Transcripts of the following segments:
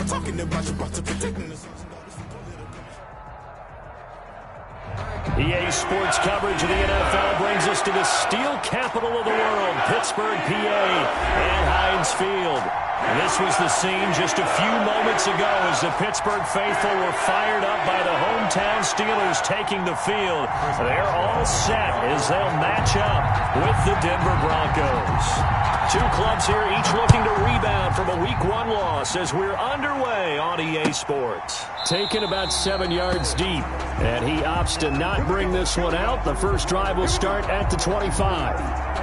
EA Sports coverage of the NFL brings us to the steel capital of the world, Pittsburgh, PA, and Heinz Field. This was the scene just a few moments ago as the Pittsburgh faithful were fired up by the hometown Steelers taking the field. They're all set as they'll match up with the Denver Broncos. Two clubs here, each looking to rebound from a Week 1 loss as we're underway on EA Sports. Taken about 7 yards deep, and he opts to not bring this one out. The first drive will start at the 25.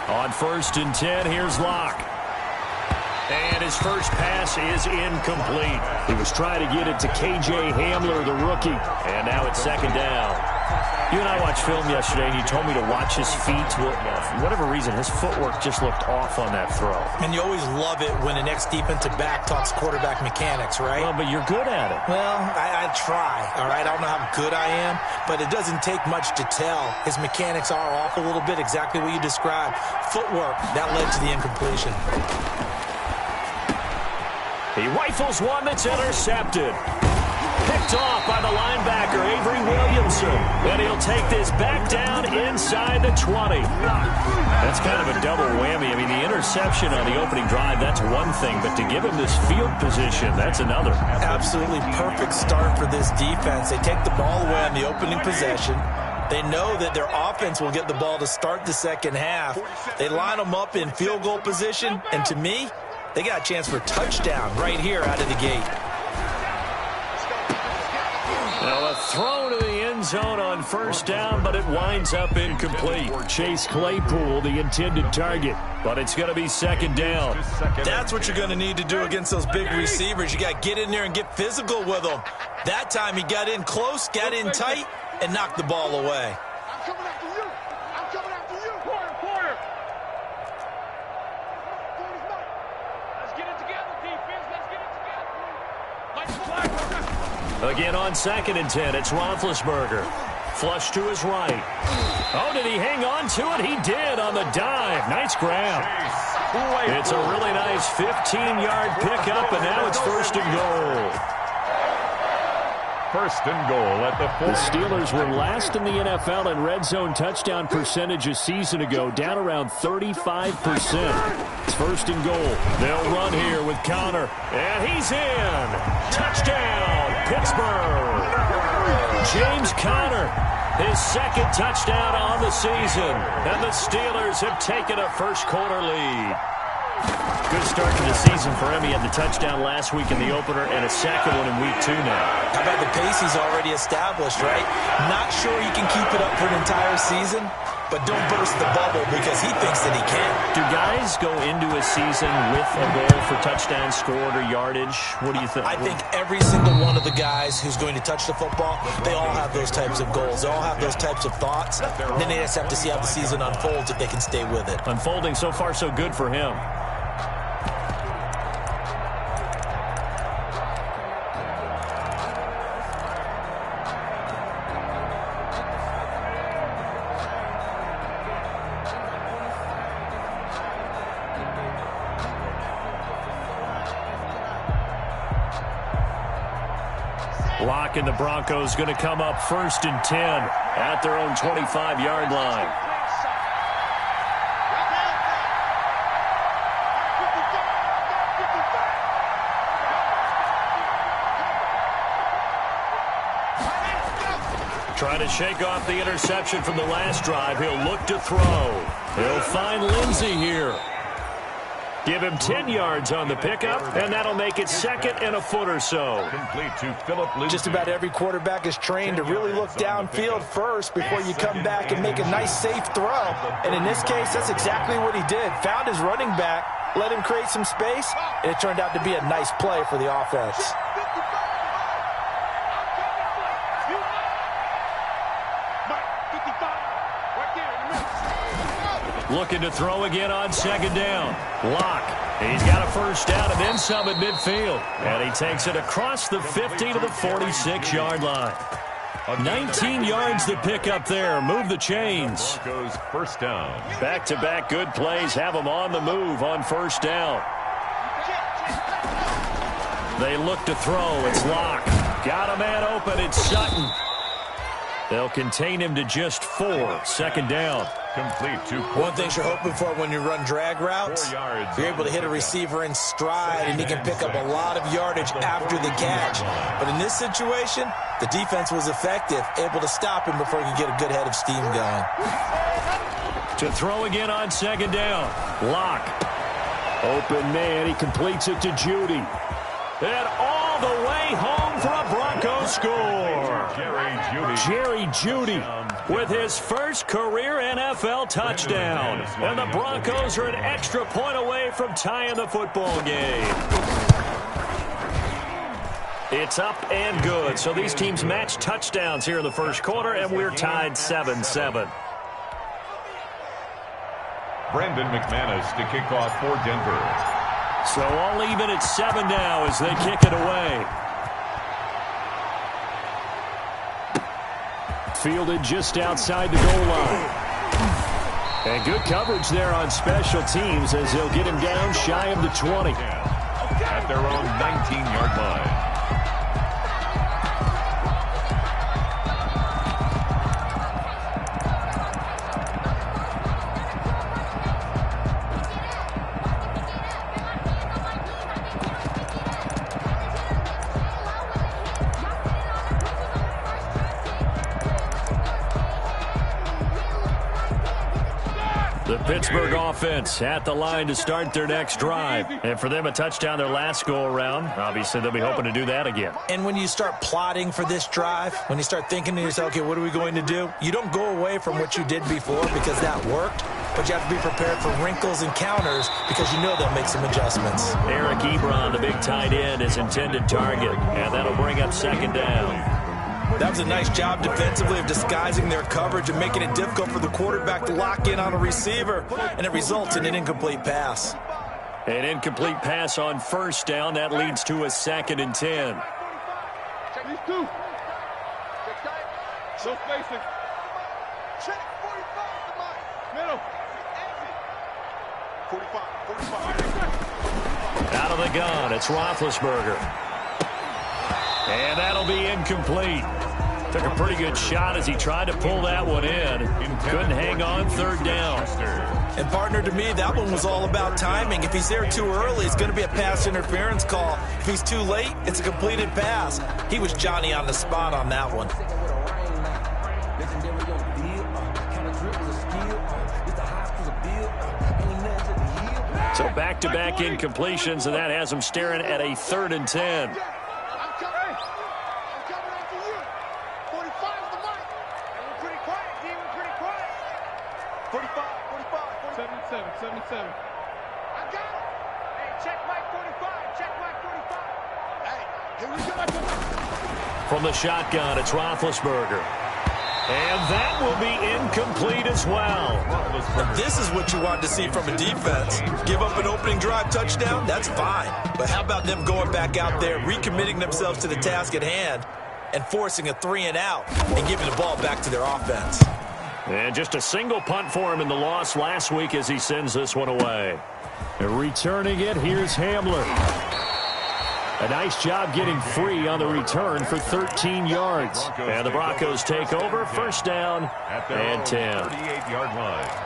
On 1st and 10, here's Locke. And his first pass is incomplete. He was trying to get it to K.J. Hamler, the rookie. And now it's 2nd down. You and I watched film yesterday, and you told me to watch his feet. For whatever reason, his footwork just looked off on that throw. And you always love it when the next defensive back talks quarterback mechanics, right? Well, but you're good at it. Well, I try, all right? I don't know how good I am, but it doesn't take much to tell. His mechanics are off a little bit, exactly what you described. Footwork, that led to the incompletion. He rifles one that's intercepted. Picked off by the linebacker, Avery Williamson. And he'll take this back down inside the 20. That's kind of a double whammy. I mean, the interception on the opening drive, that's one thing. But to give him this field position, that's another. Absolutely perfect start for this defense. They take the ball away on the opening possession. They know that their offense will get the ball to start the second half. They line them up in field goal position. And to me, they got a chance for a touchdown right here out of the gate. Now a throw to the end zone on 1st down, but it winds up incomplete. Chase Claypool, the intended target, but it's going to be 2nd down. That's what you're going to need to do against those big receivers. You got to get in there and get physical with them. That time he got in close, got in tight, and knocked the ball away. I'm coming after you. I'm coming after you. Quarter. Let's get it together, defense. Let's get it together. Again on 2nd and 10, it's Roethlisberger. Flush to his right. Oh, did he hang on to it? He did on the dive. Nice grab. It's a really nice 15-yard pickup, and now it's 1st and goal. 1st and goal at the 40. The Steelers were last in the NFL in red zone touchdown percentage a season ago, down around 35%. It's 1st and goal. They'll run here with Conner, and he's in. Touchdown, Pittsburgh. James Conner, his 2nd touchdown on the season, and the Steelers have taken a first-quarter lead. Good start to the season for him. He had the touchdown last week in the opener and a second one in Week 2 now. How about the pace he's already established, right? Not sure he can keep it up for an entire season, but don't burst the bubble because he thinks that he can. Do guys go into a season with a goal for touchdowns scored or yardage? What do you think? I think every single one of the guys who's going to touch the football, they all have those types of goals. They all have those types of thoughts. And then they just have to see how the season unfolds if they can stay with it. Unfolding so far so good for him. Lock and the Broncos going to come up 1st and 10 at their own 25-yard line. Trying to shake off the interception from the last drive. He'll look to throw. He'll find Lindsey here. Give him 10 yards on the pickup, and that'll make it 2nd and a foot or so. Complete to Philip Lindsey. Just about every quarterback is trained to really look downfield first before you come back and make a nice, safe throw. And in this case, that's exactly what he did. Found his running back, let him create some space, and it turned out to be a nice play for the offense. Looking to throw again on 2nd down. Lock. He's got a first down and then some at midfield. And he takes it across the 50 to the 46-yard line. 19 yards to pick up there. Move the chains. Broncos first down. Back-to-back good plays have them on the move on 1st down. They look to throw. It's Lock. Got a man open. It's Sutton. They'll contain him to just 4. 2nd down. Complete to One thing you're hoping for when you run drag routes, you're able to hit a receiver in stride, and he can pick up a lot of yardage after the catch. But in this situation, the defense was effective, able to stop him before he could get a good head of steam going. To throw again on 2nd down. Lock. Open man. He completes it to Judy. And all the way home for a Broncos score. Jerry Judy with his first career NFL touchdown. And the Broncos are an extra point away from tying the football game. It's up and good. So these teams match touchdowns here in the first quarter, and we're tied 7-7. Brandon McManus to kick off for Denver. So all even at 7 now as they kick it away. Fielded just outside the goal line. And good coverage there on special teams as they'll get him down shy of the 20. At their own 19-yard line. The Pittsburgh offense at the line to start their next drive. And for them, a touchdown their last go-around. Obviously, they'll be hoping to do that again. And when you start plotting for this drive, when you start thinking to yourself, okay, what are we going to do? You don't go away from what you did before because that worked, but you have to be prepared for wrinkles and counters because you know they'll make some adjustments. Eric Ebron, the big tight end, is intended target, and that'll bring up 2nd down. That was a nice job defensively of disguising their coverage and making it difficult for the quarterback to lock in on a receiver, and it results in an incomplete pass. An incomplete pass on 1st down. That leads to a 2nd and 10. Check these two. Check tight. No spacing. Check 45. Middle. 45. Out of the gun, it's Roethlisberger. And that'll be incomplete. Took a pretty good shot as he tried to pull that one in. Couldn't hang on 3rd down. And partner, to me, that one was all about timing. If he's there too early, it's going to be a pass interference call. If he's too late, it's a completed pass. He was Johnny on the spot on that one. So back-to-back incompletions, and that has him staring at a 3rd and 10. From the shotgun, it's Roethlisberger. And that will be incomplete as well. This is what you want to see from a defense. Give up an opening drive touchdown, that's fine. But how about them going back out there, recommitting themselves to the task at hand, and forcing a 3-and-out and giving the ball back to their offense. And just a single punt for him in the loss last week as he sends this one away. And returning it, here's Hamler. A nice job getting free on the return for 13 yards. And the Broncos take over, first down and 10. 38-yard line.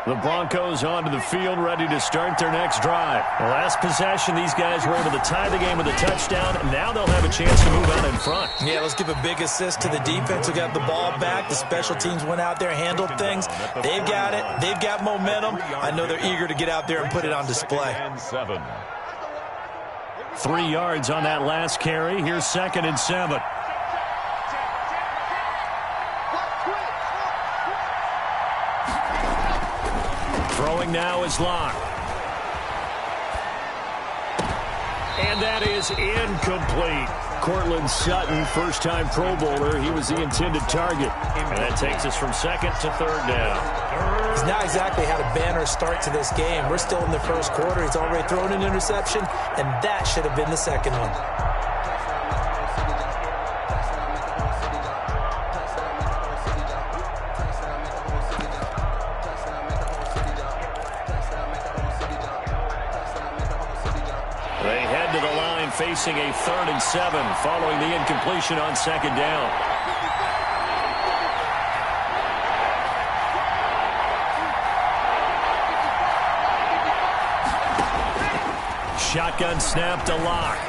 The Broncos onto the field, ready to start their next drive. The last possession, these guys were able to tie the game with a touchdown, and now they'll have a chance to move out in front. Yeah, let's give a big assist to the defense who got the ball back. The special teams went out there, handled things. They've got it. They've got momentum. I know they're eager to get out there and put it on display. 7. 3 yards on that last carry. Here's 2nd and 7. Throwing now is Locke. And that is incomplete. Cortland Sutton, first-time Pro Bowler. He was the intended target. And that takes us from 2nd to 3rd down. He's not exactly had a banner start to this game. We're still in the first quarter. He's already thrown an interception, and that should have been the second one. They head to the line facing a 3rd and 7 following the incompletion on 2nd down. Shotgun snap to Locke.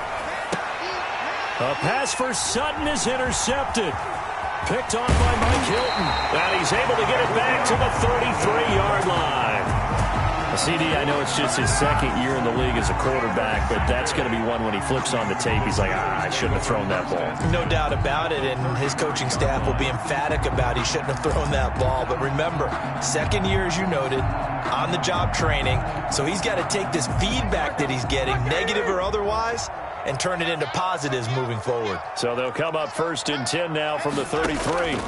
A pass for Sutton is intercepted. Picked off by Mike Hilton. And he's able to get it back to the 33-yard line. CD, I know it's just his 2nd year in the league as a quarterback, but that's going to be one when he flips on the tape. He's like, I shouldn't have thrown that ball. No doubt about it, and his coaching staff will be emphatic about he shouldn't have thrown that ball. But remember, 2nd year, as you noted, on-the-job training, so he's got to take this feedback that he's getting, negative or otherwise, and turn it into positives moving forward. So they'll come up 1st and 10 now from the 33.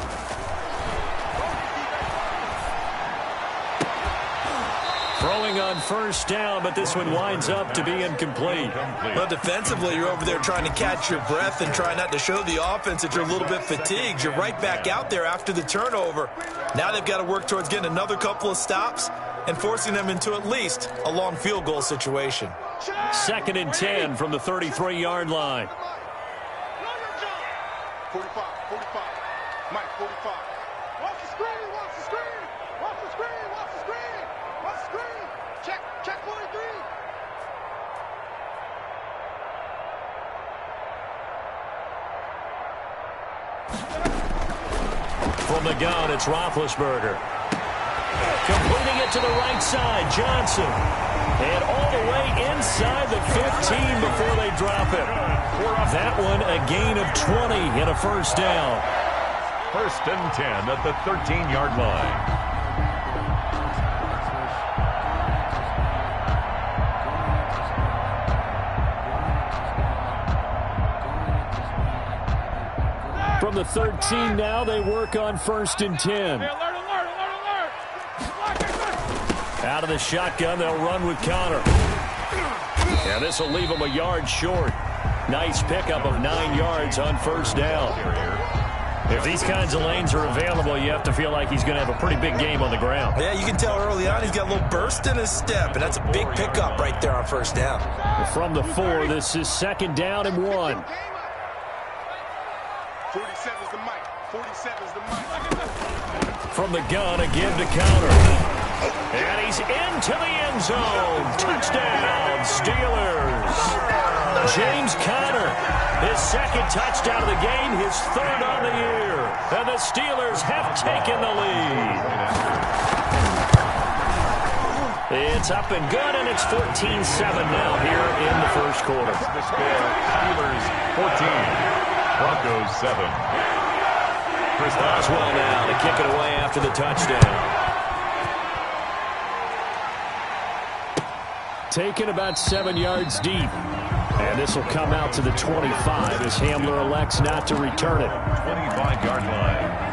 Throwing on 1st down, but this one winds up to be incomplete. Well, defensively, you're over there trying to catch your breath and try not to show the offense that you're a little bit fatigued. You're right back out there after the turnover. Now they've got to work towards getting another couple of stops and forcing them into at least a long field goal situation. 2nd and 10 from the 33-yard line. 45, Mike, 45. Watch the screen, watch the screen, watch the screen, watch the screen, watch the screen. Check 43. From the gun, it's Roethlisberger. Completing it to the right side, Johnson. And all the way inside the 15 before they drop it. That one a gain of 20 and a 1st down. 1st and 10 at the 13-yard line. From the 13 now, they work on 1st and 10. Alert. Out of the shotgun, they'll run with Connor. And this will leave them a yard short. Nice pickup of 9 yards on 1st down. If these kinds of lanes are available, you have to feel like he's going to have a pretty big game on the ground. Yeah, you can tell early on he's got a little burst in his step, and that's a big pickup right there on 1st down. From the 4, this is 2nd down and 1. 47's the mic. 47's the mic. From the gun, again to Connor. And he's into the end zone. Touchdown, Steelers. James Conner, his 2nd touchdown of the game, his 3rd on the year. And the Steelers have taken the lead. It's up and good, and it's 14-7 now here in the 1st quarter. The score, Steelers 14, Broncos 7. Chris Boswell now to kick it away after the touchdown. Taken about 7 yards deep. And this will come out to the 25 as Hamler elects not to return it. 25-yard line.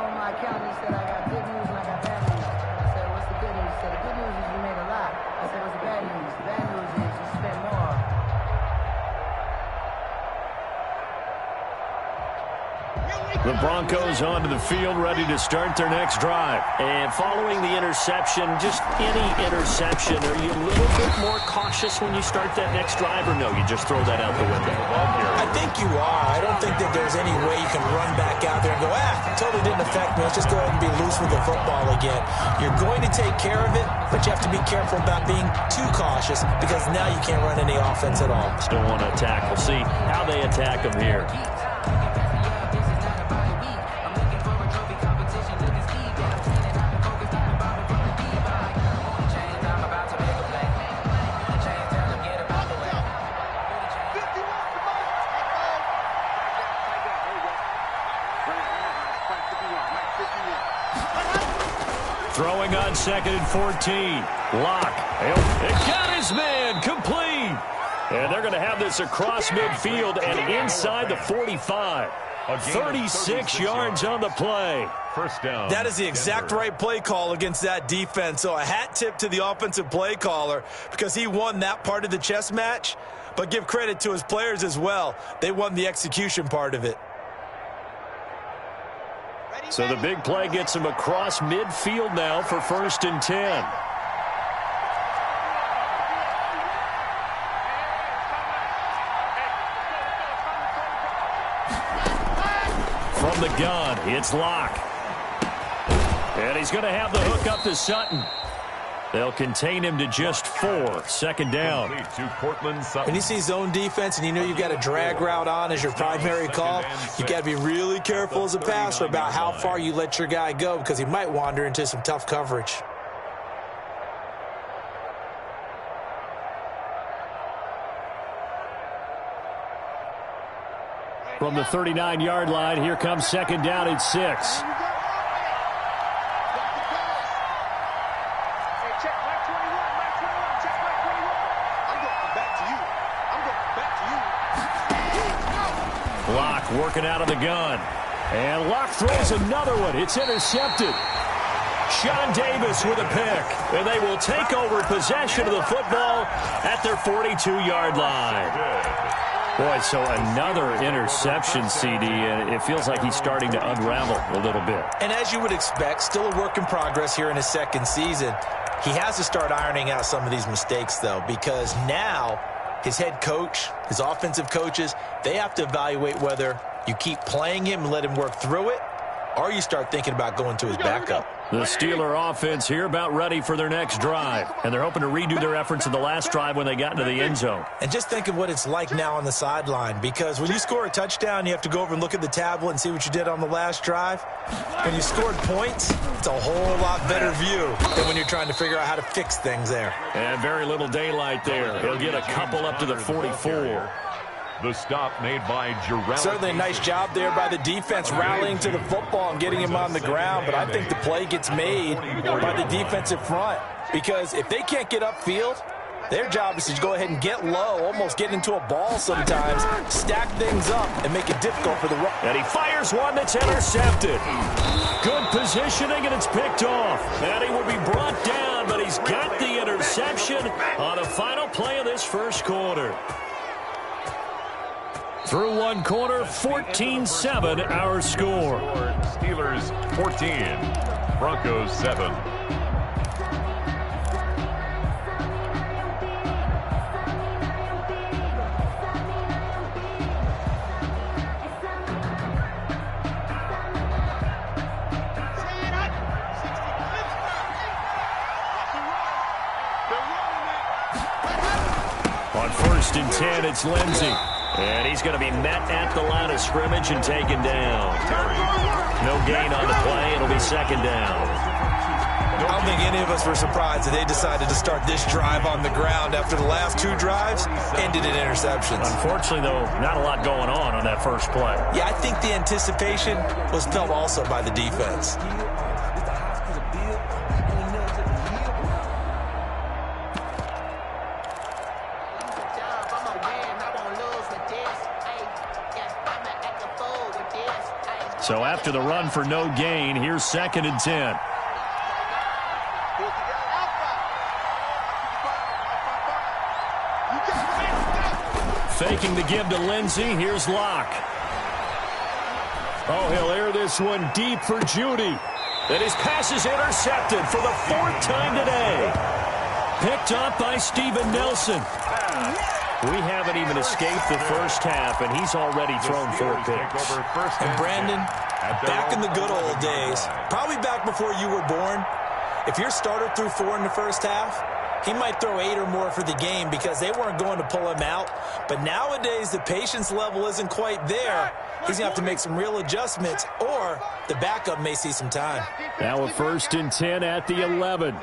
on my account, he said, I got good news and I got bad news. I said, what's the good news? He said, the good news is you made a lot. I said, what's the bad news? The bad news is you spent more. The Broncos onto the field, ready to start their next drive. And following the interception, just any interception, are you a little bit more cautious when you start that next drive, or no, you just throw that out the window? I think you are. I don't think that there's any way you can run back out there and go, totally didn't affect me. Let's just go ahead and be loose with the football again. You're going to take care of it, but you have to be careful about being too cautious because now you can't run any offense at all. Still want to attack. We'll see how they attack them here. Throwing on 2nd and 14. Lock. It got his man. Complete. And they're going to have this across midfield and inside the 45. 36 yards on the play. First down. That is the exact right play call against that defense. So a hat tip to the offensive play caller because he won that part of the chess match. But give credit to his players as well. They won the execution part of it. So the big play gets him across midfield now for 1st and 10. From the gun, it's Locke. And he's going to have the hook up to Sutton. They'll contain him to just 4. 2nd down. When you see zone defense and you know you've got a drag route on as your primary call, you've got to be really careful as a passer about how far you let your guy go because he might wander into some tough coverage. From the 39-yard line, here comes 2nd down and 6. Locke working out of the gun. And Locke throws another one. It's intercepted. Sean Davis with a pick. And they will take over possession of the football at their 42-yard line. Boy, so another interception, CD, and it feels like he's starting to unravel a little bit. And as you would expect, still a work in progress here in his 2nd season. He has to start ironing out some of these mistakes, though, because now his head coach, his offensive coaches, they have to evaluate whether you keep playing him and let him work through it, or you start thinking about going to his backup. The Steeler offense here about ready for their next drive. And they're hoping to redo their efforts in the last drive when they got into the end zone. And just think of what it's like now on the sideline, because when you score a touchdown, you have to go over and look at the tablet and see what you did on the last drive. When you scored points, it's a whole lot better view than when you're trying to figure out how to fix things there. And very little daylight there. He'll get a couple up to the 44. The stop made by Gerald. Certainly a nice job there by the defense rallying to the football and getting him on the ground, but I think the play gets made by the defensive front because if they can't get upfield, their job is to go ahead and get low, almost get into a ball sometimes, stack things up, and make it difficult for the run. And he fires one that's intercepted. Good positioning, and it's picked off. And he will be brought down, but he's got the interception on the final play of this first quarter. Through one quarter, 14-7 our score. Steelers 14, Broncos 7. On 1st and 10, it's Lindsey. And he's going to be met at the line of scrimmage and taken down. No gain on the play. It'll be 2nd down. I don't think any of us were surprised that they decided to start this drive on the ground after the last 2 drives ended in interceptions. Unfortunately, though, not a lot going on that first play. Yeah, I think the anticipation was felt also by the defense. So after the run for no gain, here's 2nd and 10. Faking the give to Lindsey. Here's Locke. Oh, he'll air this one deep for Judy. And his pass is intercepted for the 4th time today. Picked up by Steven Nelson. We haven't even escaped the first half, and he's already thrown 4 picks. And Brandon, back in the good old days, probably back before you were born, if your starter threw 4 in the first half, he might throw 8 or more for the game because they weren't going to pull him out. But nowadays, the patience level isn't quite there. He's going to have to make some real adjustments, or the backup may see some time. Now a 1st and 10 at the 11.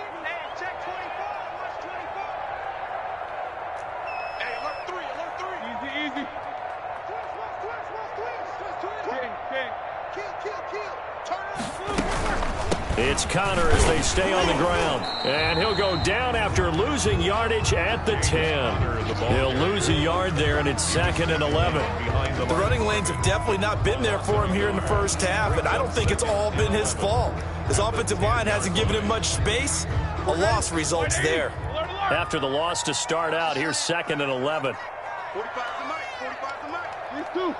It's Connor as they stay on the ground. And he'll go down after losing yardage at the 10. He'll lose a yard there, and it's 2nd and 11. The running lanes have definitely not been there for him here in the first half, and I don't think it's all been his fault. His offensive line hasn't given him much space. A loss results there. After the loss to start out, here's 2nd and 11. 45 to Mike. 45 to Mike. These two.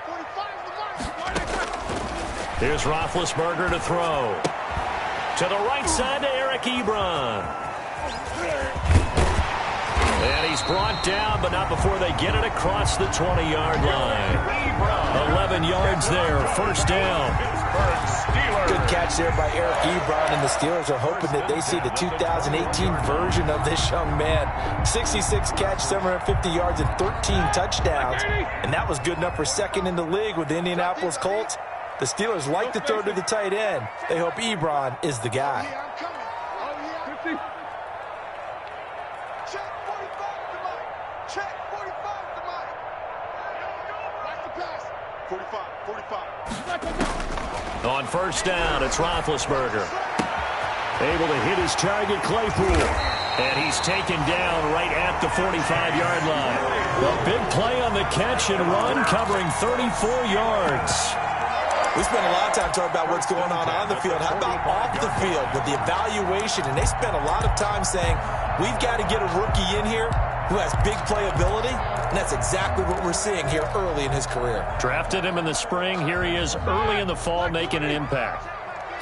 45 to Mike. Here's Roethlisberger to throw. To the right side to Eric Ebron. And he's brought down, but not before they get it across the 20-yard line. 11 yards there, 1st down. Good catch there by Eric Ebron, and the Steelers are hoping that they see the 2018 version of this young man. 66 catch, 750 yards, and 13 touchdowns. And that was good enough for 2nd in the league with the Indianapolis Colts. The Steelers like to throw to the tight end. They hope Ebron is the guy. I'm coming. Oh, yeah. 50. Check 45 to Mike. Check 45 to Mike. Watch the pass. 45. 45. On 1st down, it's Roethlisberger. Able to hit his target, Claypool. And he's taken down right at the 45-yard line. A big play on the catch and run, covering 34 yards. We spent a lot of time talking about what's going on the field. How about off the field with the evaluation? And they spent a lot of time saying, we've got to get a rookie in here who has big playability. And that's exactly what we're seeing here early in his career. Drafted him in the spring. Here he is early in the fall making an impact.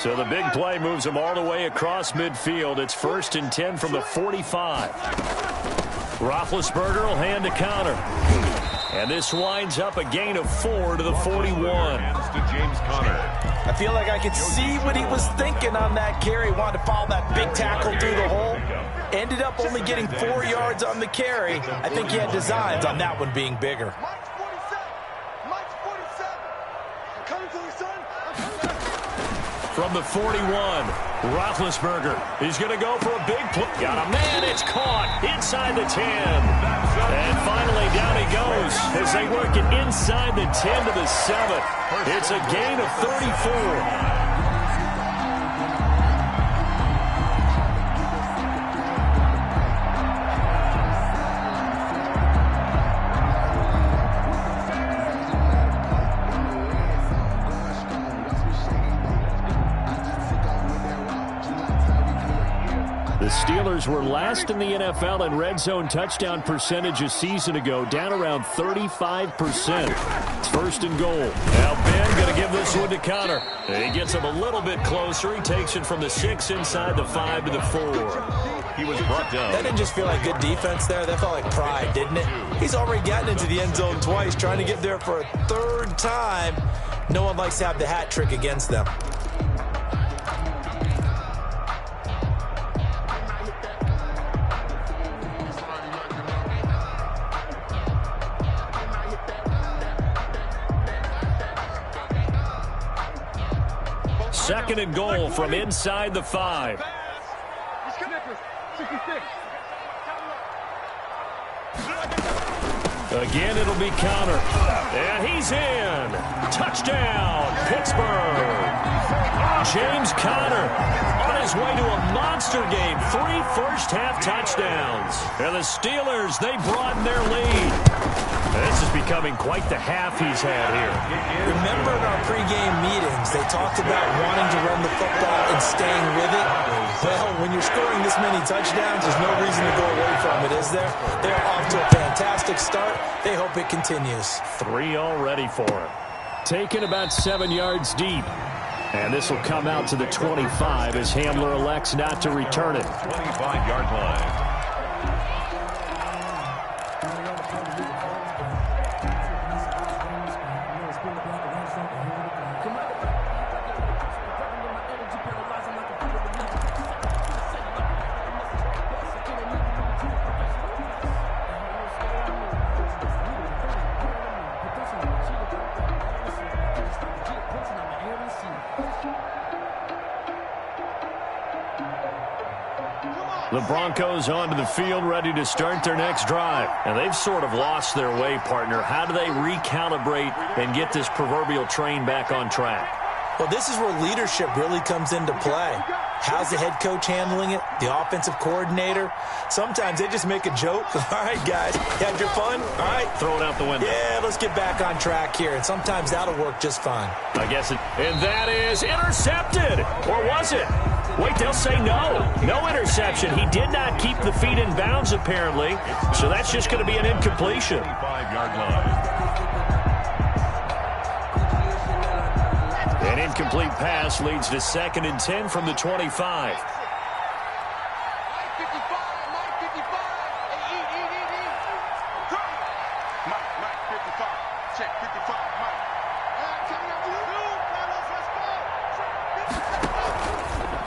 So the big play moves him all the way across midfield. It's 1st and 10 from the 45. Roethlisberger will hand to Connor. And this winds up a gain of 4 to the 41. To James Conner. I feel like I could see what he was thinking on that carry. Wanted to follow that big tackle through the hole. Ended up only getting 4 yards on the carry. I think he had designs on that one being bigger. Mike's 47. Mike's 47. I'm coming to you, son. I'm coming to you. From the 41, Roethlisberger. He's going to go for a big play. Got a man. It's caught inside the 10. And finally, down he goes as they work it inside the 10 to the 7. It's a gain of 34. The Steelers were last in the NFL in red zone touchdown percentage a season ago, down around 35%. It's 1st and goal. Now Ben going to give this one to Connor. He gets him a little bit closer. He takes it from the 6 inside the 5 to the 4. He was brought down. That didn't just feel like good defense there. That felt like pride, didn't it? He's already gotten into the end zone twice, trying to get there for a 3rd time. No one likes to have the hat trick against them. Second and goal from inside the 5. Again, it'll be Connor. And he's in. Touchdown, Pittsburgh. James Conner on his way to a monster game. 3 first-half touchdowns. And the Steelers, they broaden their lead. This is becoming quite the half he's had here. Remember in our pregame meetings, they talked about wanting to run the football and staying with it? Well, when you're scoring this many touchdowns, there's no reason to go away from it, is there? They're off to a fantastic start. They hope it continues. 3 already for him. Taken about 7 yards deep. And this will come out to the 25 as Hamler elects not to return it. 25-yard line. The Broncos onto the field, ready to start their next drive. And they've sort of lost their way, partner. How do they recalibrate and get this proverbial train back on track? Well, this is where leadership really comes into play. How's the head coach handling it? The offensive coordinator? Sometimes they just make a joke. All right, guys, you had your fun? All right. Throw it out the window. Yeah, let's get back on track here. And sometimes that'll work just fine. I guess it. And that is intercepted. Or was it? Wait, they'll say no. No interception. He did not keep the feet in bounds, apparently. So that's just going to be an incompletion. 25-yard line. An incomplete pass leads to 2nd and 10 from the 25.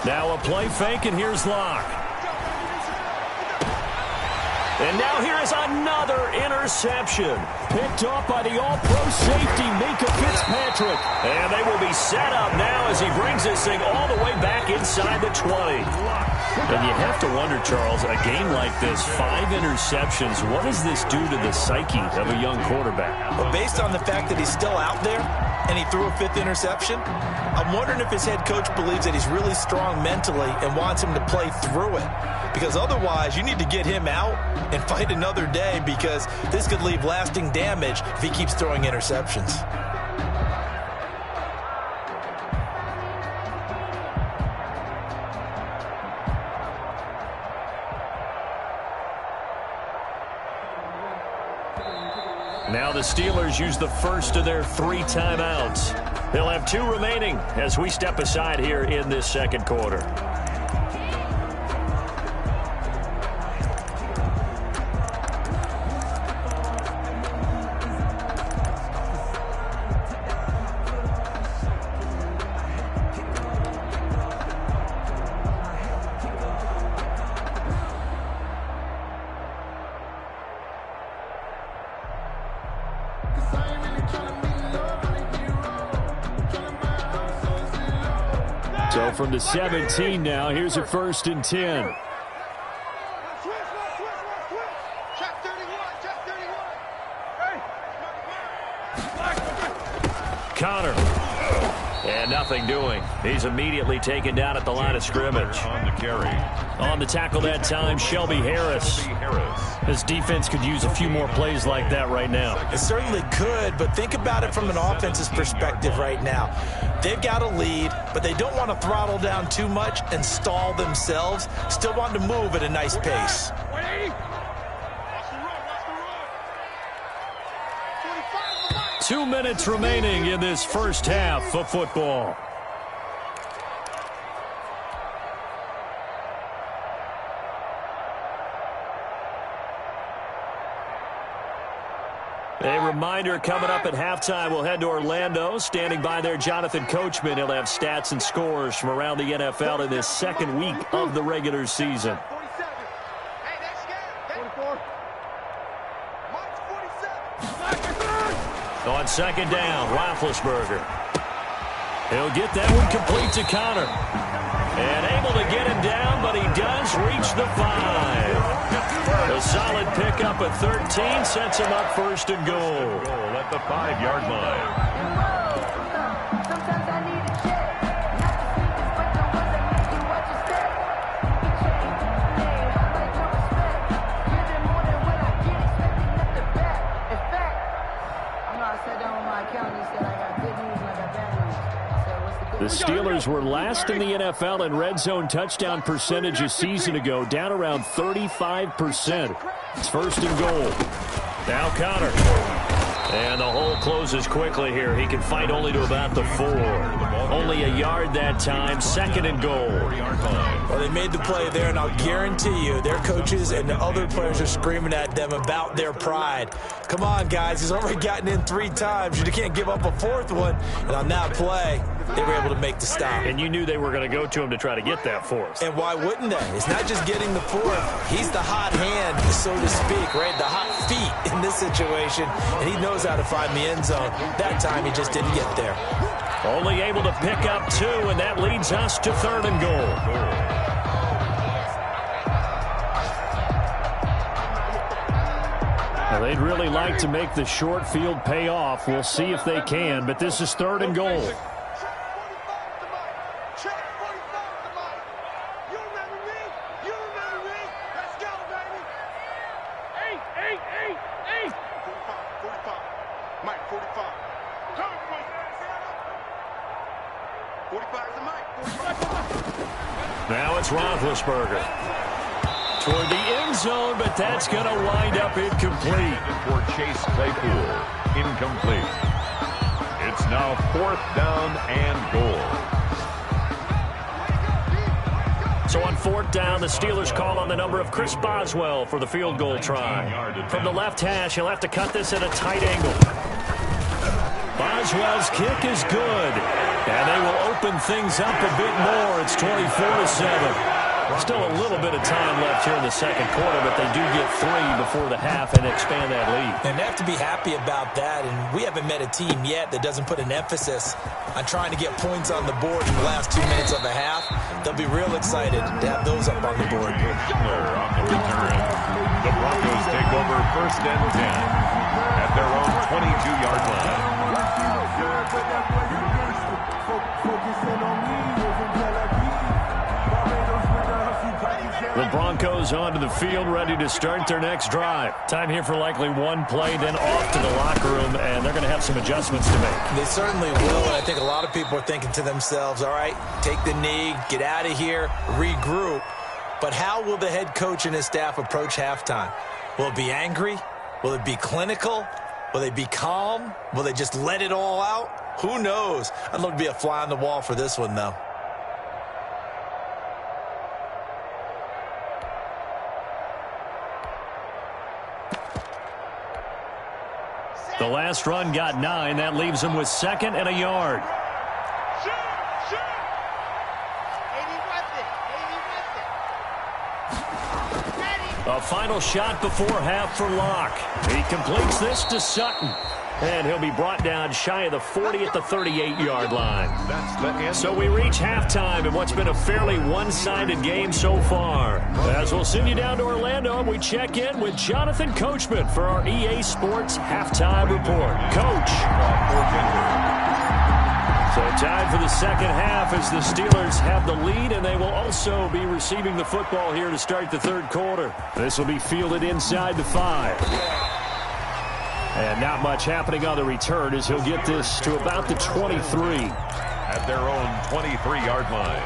Now a play fake, and here's Locke. And now here is another interception. Picked up by the all-pro safety, Minka Fitzpatrick. And they will be set up now as he brings this thing all the way back inside the 20. And you have to wonder, Charles, a game like this, 5 interceptions, what does this do to the psyche of a young quarterback? Well, based on the fact that he's still out there and he threw a 5th interception, I'm wondering if his head coach believes that he's really strong mentally and wants him to play through it. Because otherwise, you need to get him out and fight another day, because this could leave lasting damage if he keeps throwing interceptions. Now the Steelers use the first of their 3 timeouts. They'll have 2 remaining as we step aside here in this second quarter. So from the 17 now, here's a 1st and 10. Connor. And nothing doing. He's immediately taken down at the line of scrimmage. On the carry. On the tackle that time, Shelby Harris. This defense could use a few more plays like that right now. It certainly could, but think about it from an offense's perspective right now. They've got a lead, but they don't want to throttle down too much and stall themselves. Still want to move at a nice pace. 2 minutes remaining in this first half of football. A reminder coming up at halftime, we'll head to Orlando. Standing by there, Jonathan Coachman. He'll have stats and scores from around the NFL in this second week of the regular season. On 2nd down, Roethlisberger. He'll get that one complete to Connor. And able to get him down, but he does reach the 5. A solid pickup at 13 sets him up 1st and goal. Goal at the 5-yard line. got good news and I got bad news. I said, what's the good The news? Steelers were last in the NFL in red zone touchdown percentage a season ago, down around 35%. It's first and goal. Now Connor. And the hole closes quickly here. He can fight only to about the 4. Only a yard that time. Second and goal. Well, they made the play there, and I'll guarantee you their coaches and the other players are screaming at them about their pride. Come on, guys. He's already gotten in 3 times. You can't give up a 4th one. And on that play, they were able to make the stop. And you knew they were going to go to him to try to get that 4th. And why wouldn't they? It's not just getting the 4th. He's the hot hand, so to speak, right? The hot feet in this situation. And he knows how to find the end zone. That time, he just didn't get there. Only able to pick up 2, and that leads us to third and goal. Now, they'd really like to make the short field pay off. We'll see if they can, but this is third and goal. Now it's Roethlisberger. Toward the end zone, but that's going to wind up incomplete. For Chase Claypool, incomplete. It's now 4th down and goal. So on 4th down, the Steelers call on the number of Chris Boswell for the field goal try. From the left hash, he'll have to cut this at a tight angle. Boswell's kick is good, and they will open things up a bit more. It's 24-7. Still a little bit of time left here in the second quarter, but they do get 3 before the half and expand that lead. And they have to be happy about that, and we haven't met a team yet that doesn't put an emphasis on trying to get points on the board in the last 2 minutes of a half. They'll be real excited to have those up on the board. On the return. The Broncos take over 1st and 10 at their own 22-yard line. The Broncos onto the field, ready to start their next drive. Time here for likely one play, then off to the locker room, and they're going to have some adjustments to make. They certainly will, and I think a lot of people are thinking to themselves, all right, take the knee, get out of here, regroup. But how will the head coach and his staff approach halftime? Will it be angry? Will it be clinical? Will they be calm? Will they just let it all out? Who knows? I'd love to be a fly on the wall for this one, though. The last run got 9. That leaves them with 2nd and a yard. A final shot before half for Locke. He completes this to Sutton. And he'll be brought down shy of the 40 at the 38-yard line. That's the end. So we reach halftime in what's been a fairly one-sided game so far. As we'll send you down to Orlando, and we check in with Jonathan Coachman for our EA Sports Halftime Report. Coach. So time for the second half as the Steelers have the lead, and they will also be receiving the football here to start the third quarter. This will be fielded inside the 5. And not much happening on the return as he'll get this to about the 23. At their own 23-yard line.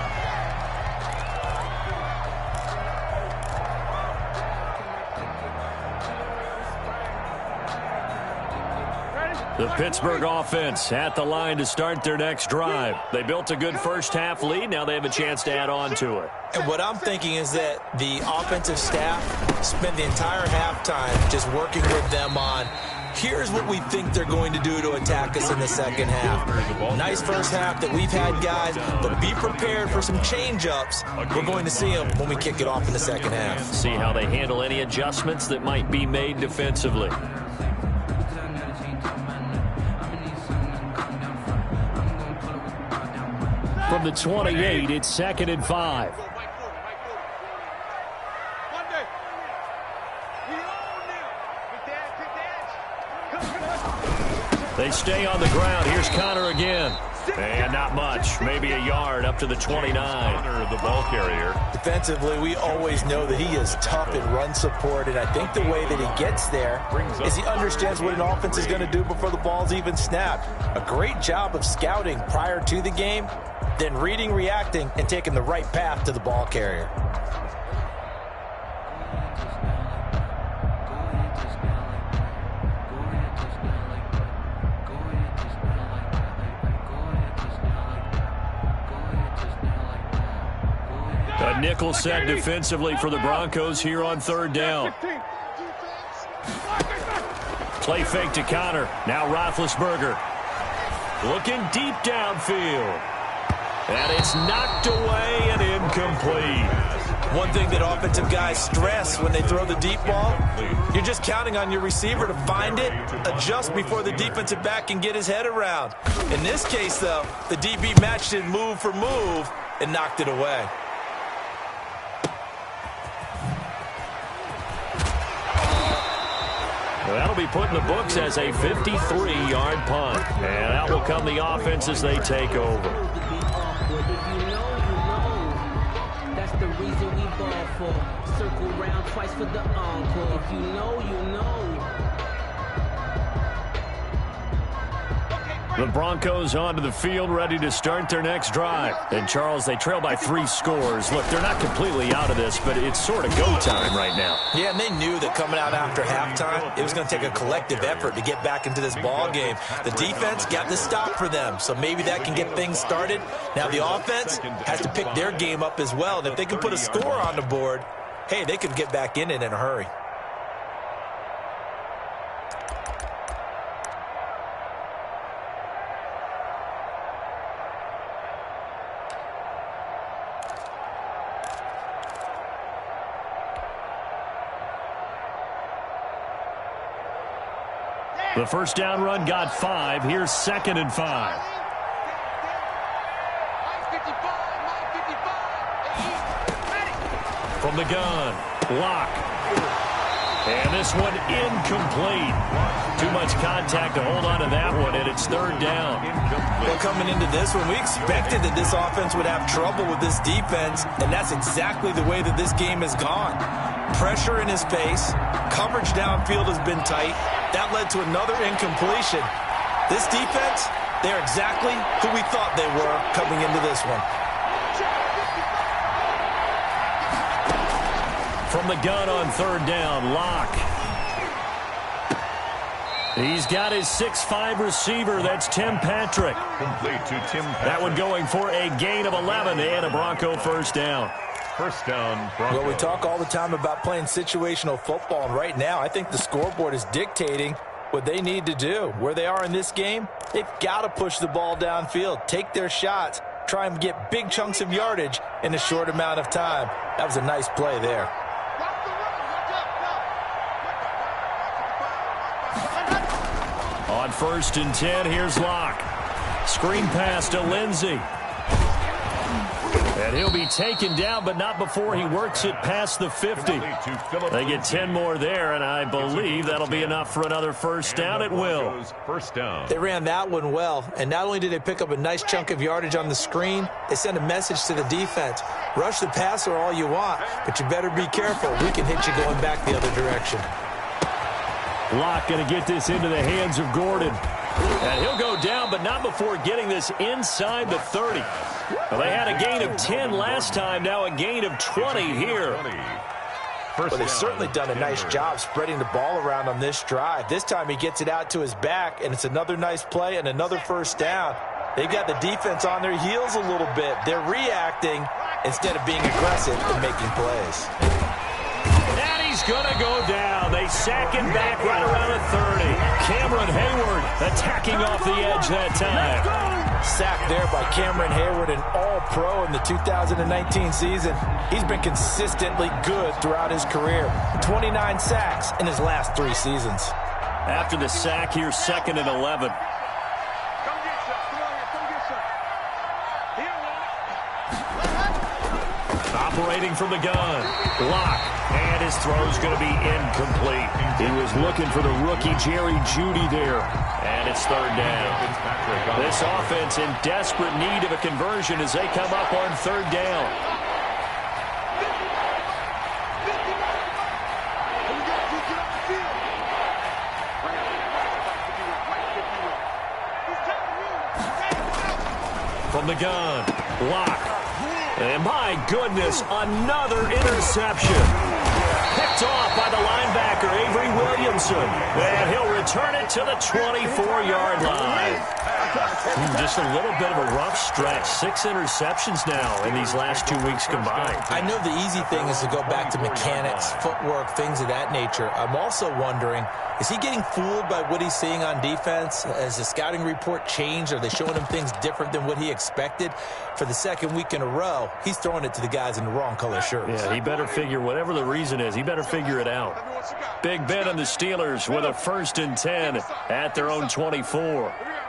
The Pittsburgh offense at the line to start their next drive. They built a good first half lead. Now they have a chance to add on to it. And what I'm thinking is that the offensive staff spent the entire halftime just working with them on, here's what we think they're going to do to attack us in the second half. Nice first half that we've had, guys, but be prepared for some change-ups. We're going to see them when we kick it off in the second half. See how they handle any adjustments that might be made defensively. From the 28, it's 2nd and 5. They stay on the ground. Here's Connor again. And not much. Maybe a yard up to the 29. Connor, the ball carrier. Defensively, we always know that he is tough in run support, and I think the way that he gets there is he understands what an offense is going to do before the ball's even snapped. A great job of scouting prior to the game, then reading, reacting, and taking the right path to the ball carrier. A nickel set defensively for the Broncos here on third down. Play fake to Connor. Now Roethlisberger. Looking deep downfield. And it's knocked away and incomplete. One thing that offensive guys stress when they throw the deep ball, you're just counting on your receiver to find it, adjust before the defensive back can get his head around. In this case, though, the DB matched it move for move and knocked it away. That'll be put in the books as a 53-yard punt. And out will come the offense as they take over. That's the reason we ball for. Circle round twice for the encore. If you know, you know. The Broncos onto the field, ready to start their next drive. And, Charles, they trail by 3 scores. Look, they're not completely out of this, but it's sort of go time right now. Yeah, and they knew that coming out after halftime, it was going to take a collective effort to get back into this ball game. The defense got the stop for them, so maybe that can get things started. Now the offense has to pick their game up as well, and if they can put a score on the board, hey, they could get back in it in a hurry. The first down run got 5. Here's 2nd and 5. From the gun, Locke. And this one incomplete. Too much contact to hold on to that one, and it's 3rd down. Well, coming into this one, we expected that this offense would have trouble with this defense, and that's exactly the way that this game has gone. Pressure in his face, coverage downfield has been tight. That led to another incompletion. This defense, they're exactly who we thought they were coming into this one. From the gun on 3rd down, Locke. He's got his 6'5" receiver. That's Tim Patrick. Complete to Tim Patrick. That one going for a gain of 11 and a Bronco first down. First down, Broncos. Well, we talk all the time about playing situational football, and right now I think the scoreboard is dictating what they need to do. Where they are in this game, they've got to push the ball downfield, take their shots, try and get big chunks of yardage in a short amount of time. That was a nice play there. On 1st and 10, here's Locke. Screen pass to Lindsey. And he'll be taken down, but not before he works it past the 50. They get 10 more there, and I believe that'll be enough for another first down. It will. First down. They ran that one well, and not only did they pick up a nice chunk of yardage on the screen, they sent a message to the defense. Rush the passer all you want, but you better be careful. We can hit you going back the other direction. Locke going to get this into the hands of Gordon. And he'll go down, but not before getting this inside the 30. Well, they had a gain of 10 last time, now a gain of 20 here. Well, they've certainly done a nice job spreading the ball around on this drive. This time he gets it out to his back, and it's another nice play and another first down. They've got the defense on their heels a little bit. They're reacting instead of being aggressive and making plays. And he's going to go down. They sack him back right around the 30. Cameron Hayward attacking off the edge that time. Sack there by Cameron Hayward, an all-pro in the 2019 season. He's been consistently good throughout his career. 29 sacks in his last 3 seasons. After the sack, here's 2nd and 11. Operating from the gun. Block. And his throw's going to be incomplete. He was looking for the rookie Jerry Jeudy there. And it's third down. This offense in desperate need of a conversion as they come up on third down. From the gun. Block. And my goodness, another interception. Picked off by the linebacker, Avery Williamson. And he'll return it to the 24-yard line. Just a little bit of a rough stretch. 6 interceptions now in these last 2 weeks combined. I know the easy thing is to go back to mechanics, footwork, things of that nature. I'm also wondering, is he getting fooled by what he's seeing on defense? Has the scouting report changed? Are they showing him things different than what he expected? For the second week in a row, he's throwing it to the guys in the wrong color shirts. Yeah, he better figure, whatever the reason is, he better figure it out. Big Ben and the Steelers with a 1st and 10 at their own 24. 45.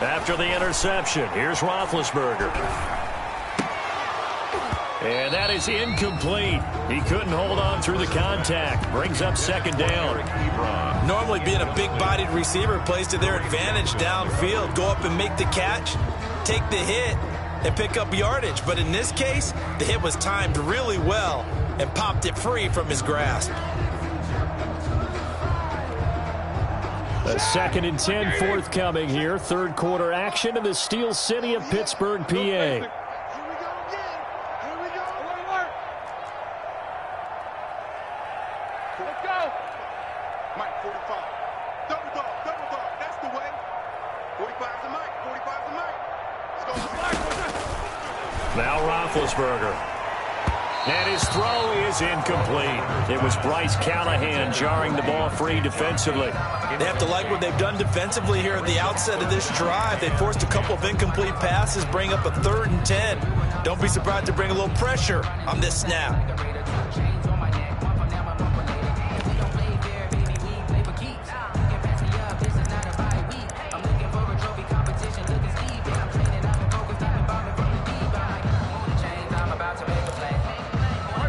After the interception, here's Roethlisberger. And that is incomplete. He couldn't hold on through the contact. Brings up second down. Normally being a big-bodied receiver plays to their advantage downfield. Go up and make the catch, take the hit, and pick up yardage. But in this case, the hit was timed really well and popped it free from his grasp. A 2nd and 10 forthcoming here. Third quarter action in the Steel City of Pittsburgh, PA. Now Roethlisberger. And his throw is incomplete. It was Bryce Callahan jarring the ball free defensively. They have to like what they've done defensively here at the outset of this drive. They forced a couple of incomplete passes, bring up a 3rd and 10. Don't be surprised to bring a little pressure on this snap.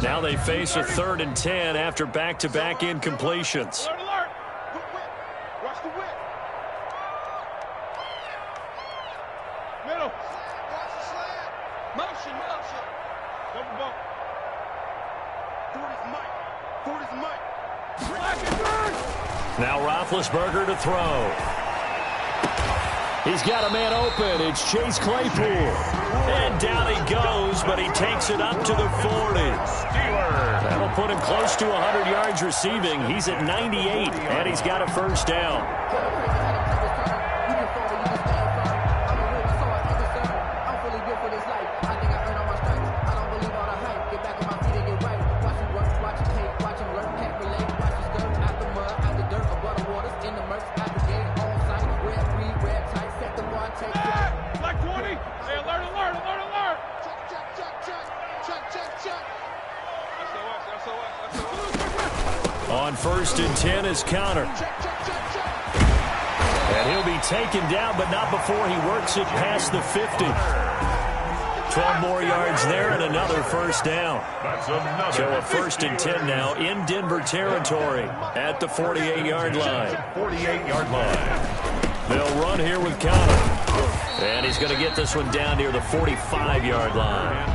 Now they face a 3rd and 10 after back-to-back incompletions. Alert, alert. Watch the whip. Middle. Watch the slant. Motion. Double bump. 40's Mike. 40's Mike. Now Roethlisberger to throw. He's got a man open. It's Chase Claypool. And down he goes, but he takes it up to the 40. That'll put him close to 100 yards receiving. He's at 98, and he's got a 1st down. On 1st and 10 is Connor. And he'll be taken down, but not before he works it past the 50. 12 more yards there and another 1st down. So a 1st and 10 now in Denver territory at the 48-yard line. 48-yard line. They'll run here with Connor. And he's going to get this one down near the 45-yard line.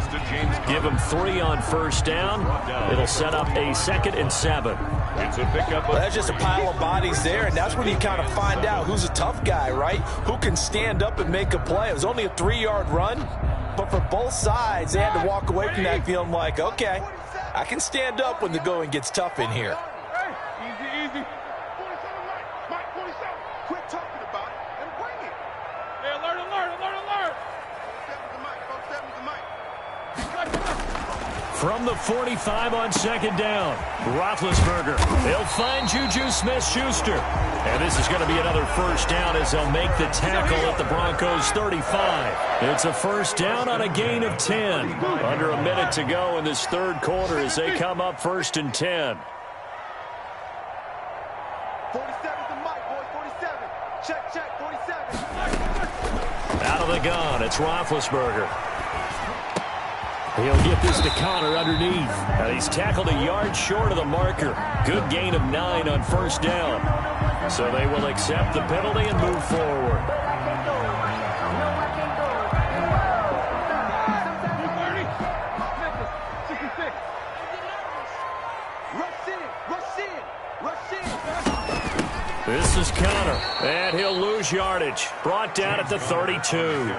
Give him 3 on 1st down. It'll set up a 2nd and 7. It's a pickup. Well, that's just a pile of bodies there, and that's when you kind of find out who's a tough guy, right? Who can stand up and make a play. It was only a 3-yard run, but for both sides, they had to walk away from that feeling like, okay, I can stand up when the going gets tough in here. Easy. 47 Mike. 47. Quit talking about it and bring it. Hey, alert. 47's the Mike. From the 45 on second down, Roethlisberger. They'll find Juju Smith-Schuster. And this is going to be another first down as they'll make the tackle at the Broncos 35. It's a first down on a gain of 10. Under a minute to go in this third quarter as they come up first and 10. 47's the mic, boys. 47. Check, 47. Out of the gun, it's Roethlisberger. He'll get this to Connor underneath. And he's tackled a yard short of the marker. Good gain of 9 on first down. So they will accept the penalty and move forward. This is Connor, and he'll lose yardage. Brought down at the 32.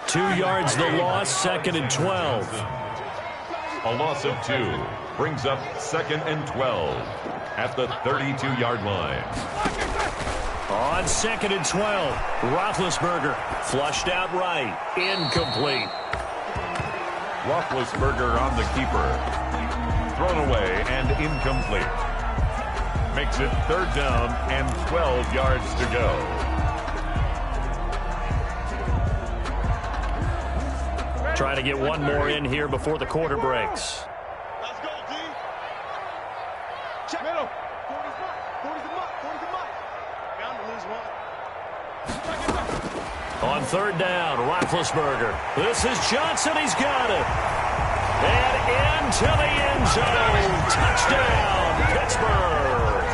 2 yards the loss, second and 12. A loss of 2 brings up second and 12 at the 32-yard line. On second and 12, Roethlisberger flushed out right, incomplete. Roethlisberger on the keeper. Thrown away and incomplete. Makes it third down and 12 yards to go. Trying to get one more in here before the quarter breaks. Let's go, D. Check. Middle. 40's mark. 40's the mark. 40's the mark. Bound to lose one. On third down, Roethlisberger. This is Johnson. He's got it. And into the end zone. Touchdown, Pittsburgh.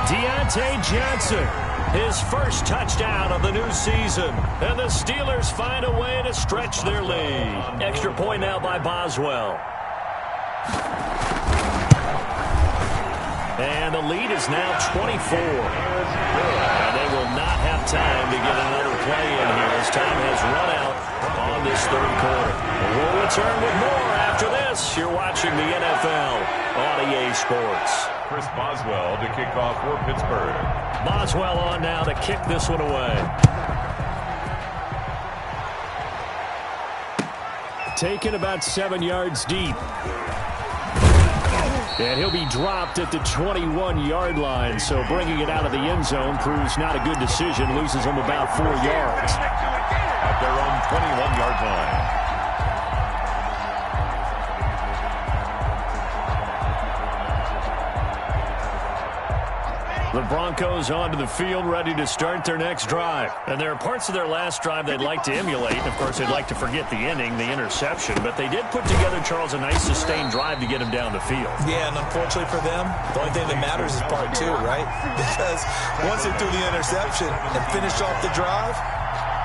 Deontay Johnson. His first touchdown of the new season. And the Steelers find a way to stretch their lead. Extra point now by Boswell. And the lead is now 24. And they will not have time to get another play in here as time has run out on this third quarter. We'll return with more after this. You're watching the NFL on EA Sports. Chris Boswell to kick off for Pittsburgh. Boswell on now to kick this one away. Taken about 7 yards deep. And he'll be dropped at the 21-yard line, so bringing it out of the end zone proves not a good decision. Loses him about 4 yards. At their own 21-yard line. The Broncos onto the field, ready to start their next drive. And there are parts of their last drive they'd like to emulate. Of course, they'd like to forget the inning, the interception. But they did put together, Charles, a nice sustained drive to get him down the field. Yeah, and unfortunately for them, the only thing that matters is part 2, right? Because once they threw the interception and finished off the drive,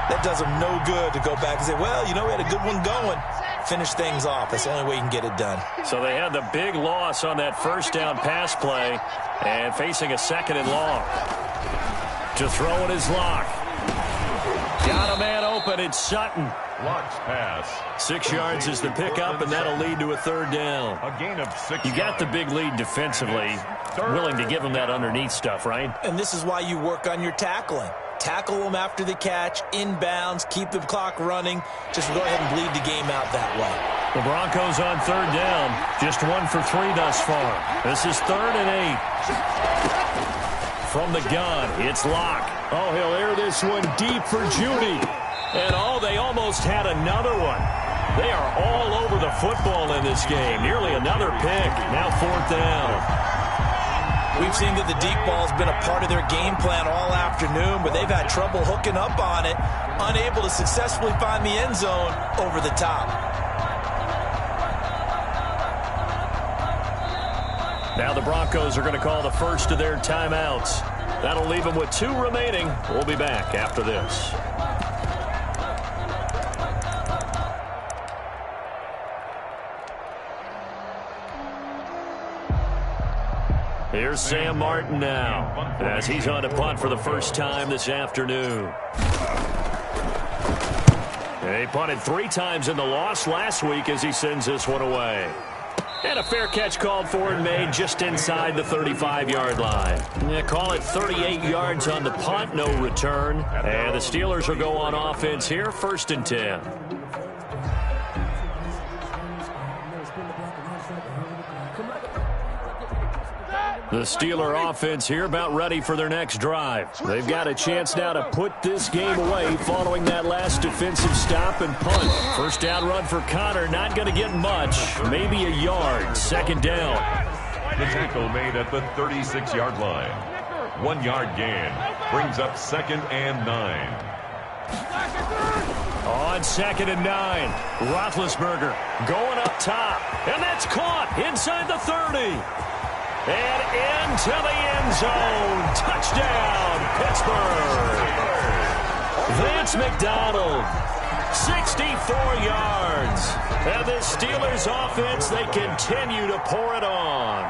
that does them no good to go back and say, well, you know, we had a good one going. Finish things off. That's the only way you can get it done. So they had the big loss on that first down pass play and facing a second and long. To throw in his lock. Got a man open. It's Sutton. Lock's pass. 6 yards is the pickup, and that'll lead to a third down. A gain of 6 You got the big lead defensively. Willing to give him that underneath stuff, right? And this is why you work on your tackling. Tackle them after the catch, inbounds, keep the clock running. Just go ahead and bleed the game out that way. The Broncos on third down. Just 1 for 3 thus far. This is 3rd and 8. From the gun, it's Locke. Oh, he'll air this one deep for Judy. And they almost had another one. They are all over the football in this game. Nearly another pick. Now 4th down. We've seen that the deep ball's been a part of their game plan all afternoon, but they've had trouble hooking up on it, unable to successfully find the end zone over the top. Now the Broncos are going to call the first of their timeouts. That'll leave them with 2 remaining. We'll be back after this. Here's Sam Martin now, as he's on to punt for the first time this afternoon. He punted 3 times in the loss last week as he sends this one away. And a fair catch called for and made just inside the 35-yard line. Yeah, call it 38 yards on the punt, no return. And the Steelers will go on offense here, 1st and 10. The Steeler offense here about ready for their next drive. They've got a chance now to put this game away following that last defensive stop and punt. First down run for Connor, not going to get much, maybe a yard. Second down. The tackle made at the 36-yard line. 1 yard gain brings up 2nd and 9. On 2nd and 9, Roethlisberger going up top, and that's caught inside the 30. And into the end zone. Touchdown, Pittsburgh. Vance McDonald, 64 yards. And the Steelers offense, they continue to pour it on.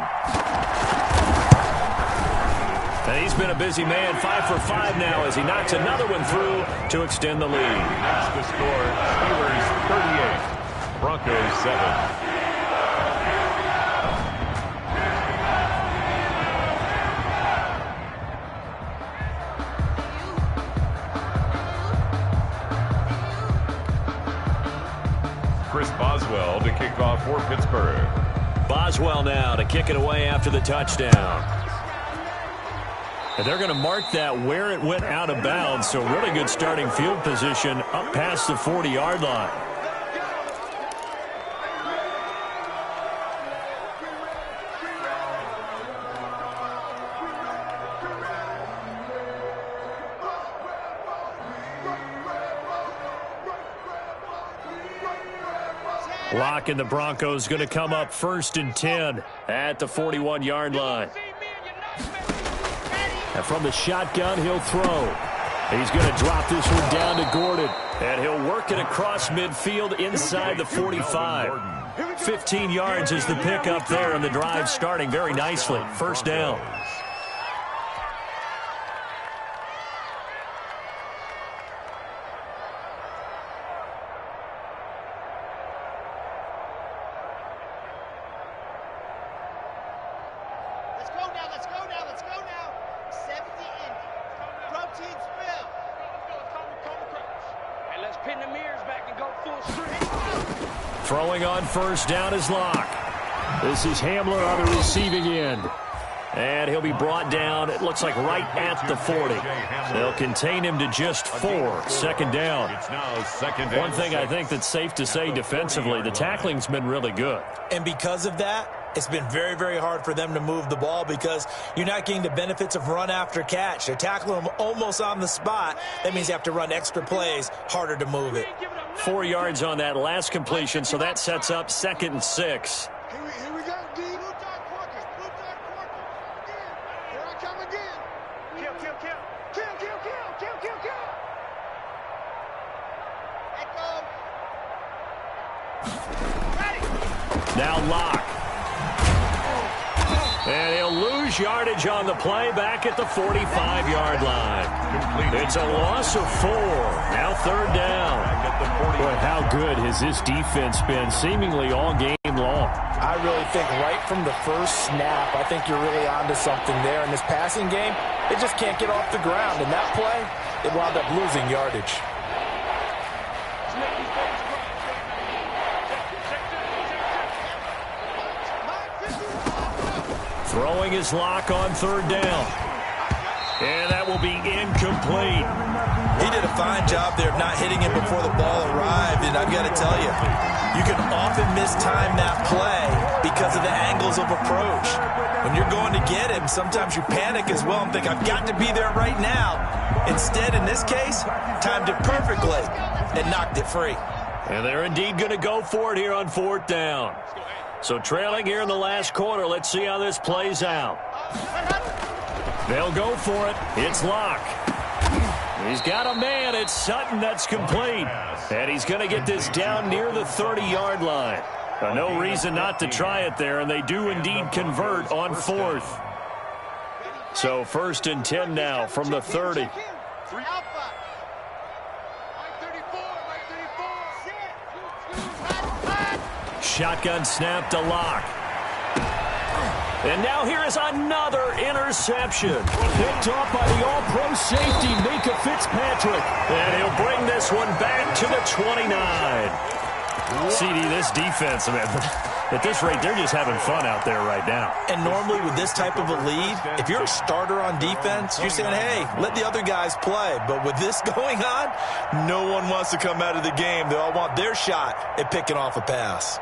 And he's been a busy man, 5 for 5 now as he knocks another one through to extend the lead. That's the score. Steelers 38, Broncos 7. Chris Boswell to kick off for Pittsburgh. Boswell now to kick it away after the touchdown. And they're going to mark that where it went out of bounds, so really good starting field position up past the 40-yard line. Locke and the Broncos going to come up 1st and 10 at the 41-yard line. And from the shotgun, he'll throw. He's going to drop this one down to Gordon. And he'll work it across midfield inside the 45. 15 yards is the pickup there, and the drive starting very nicely. First down. Throwing on first down is Locke. This is Hamler on the receiving end. And he'll be brought down, it looks like right at the 40. They'll contain him to just 4. Second down. One thing I think that's safe to say defensively, the tackling's been really good. And because of that, it's been very, very hard for them to move the ball because you're not getting the benefits of run after catch. They're tackling them almost on the spot. That means you have to run extra plays, harder to move it. 4 yards on that last completion, so that sets up 2nd and 6. Here we go, D. Blue dot Quarkers. Blue dot Quarkers. Again. Here I come again. Kill, kill, kill. Kill, kill, kill. Kill, kill, kill. Echo. Ready. Now Locke. And he'll lose yardage on the play back at the 45-yard line. It's a loss of 4. Now 3rd down. Boy, how good has this defense been seemingly all game long? I really think right from the first snap, I think you're really onto something there. In this passing game, they just can't get off the ground. In that play, they wound up losing yardage. Throwing his Locke on 3rd down. And that will be incomplete. He did a fine job there of not hitting him before the ball arrived, and I've got to tell you, you can often mistime that play because of the angles of approach. When you're going to get him, sometimes you panic as well and think, I've got to be there right now. Instead, in this case, timed it perfectly and knocked it free. And they're indeed going to go for it here on 4th down. So trailing here in the last quarter, let's see how this plays out. They'll go for it. It's Locke. He's got a man. It's Sutton that's complete. And he's going to get this down near the 30-yard line. No reason not to try it there, and they do indeed convert on 4th. So 1st and 10 now from the 30. Shotgun snap to Locke. And now here is another interception. Picked off by the all-pro safety, Mika Fitzpatrick. And he'll bring this one back to the 29. CD, this defense, man, At this rate, they're just having fun out there right now. And normally with this type of a lead, if you're a starter on defense, you're saying, hey, let the other guys play. But with this going on, no one wants to come out of the game. They all want their shot at picking off a pass.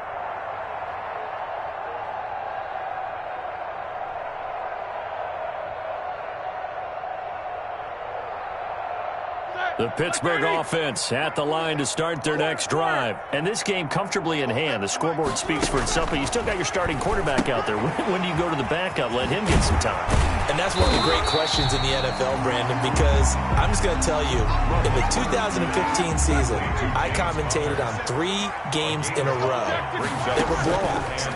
The Pittsburgh offense at the line to start their next drive. And this game comfortably in hand. The scoreboard speaks for itself, but you still got your starting quarterback out there. When do you go to the backup? Let him get some time. And that's one of the great questions in the NFL, Brandon, because I'm just going to tell you, in the 2015 season, I commentated on 3 games in a row. They were blowouts.